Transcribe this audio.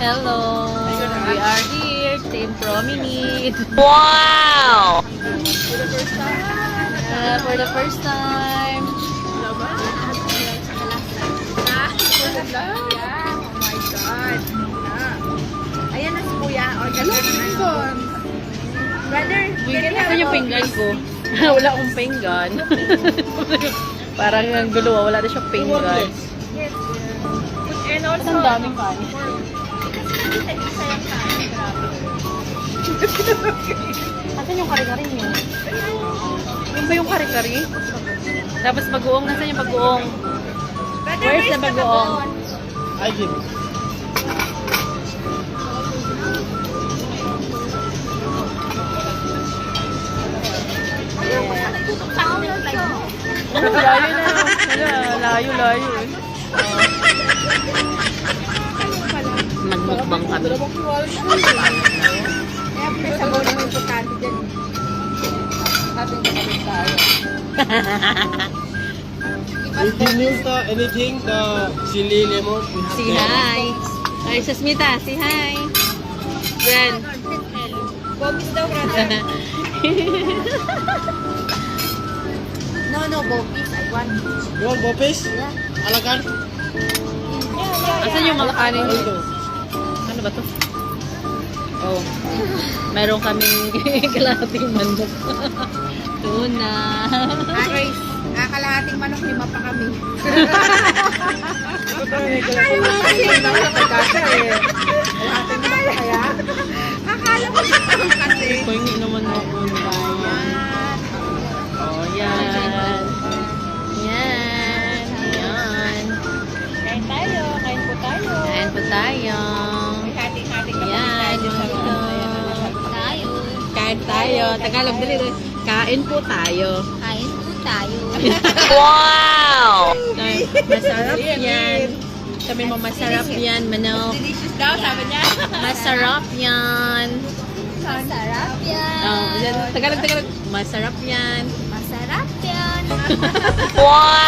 Hello! We are here, Team Promenade. Wow! For the first time. Oh my God. Ayan na si Kuya. Brother, Ito yung pinggan ko. Wala akong pinggan. Parang ang gulo, wala na siyang pinggan. Yes. And also, Ang daming kanin. Asan yung kari-kari niyo? Yung ba yung kari-kari? Tapos bagoong, nasan yung bagoong? Brother, Where's the bagoong? I give. Layo na. Wala, layo eh. Magmukbang kami. Kaya may sabaw naman yung pagkati dyan. Ating kapatid tayo. If you need anything, the chili, lemon, we have Say there. hi. Ay, Sasmita, say hi. Gwen. Bobis daw, brother. No, Bobis. I want. You want bopis? Alakan? Asan yung mga kanin? Ito. Ano ba to? Oh. Meron kaming kalahating manok. Tuna. Grace, kalahating manok, 5 pa kami. Akala mo kasi lang sa pagkasa eh. Kalahating manok pa kaya? Akala mo kasi. Kuhingi naman ako. Oh, yan. Yan. Yan. Kain tayo, kain po tayo. Kain po tayo. May hating-hating na Yan. tayo sa Ito. tayo. Kain tayo. Tagalog, dali. Kain po tayo. Kain po tayo. Wow! Masarap yan. Sabi mo, masarap yan, manok. Delicious daw, sabi niya. Masarap yan. Masarap yan. Oh, Tagalog. Masarap yan. Masarap yan. Wow!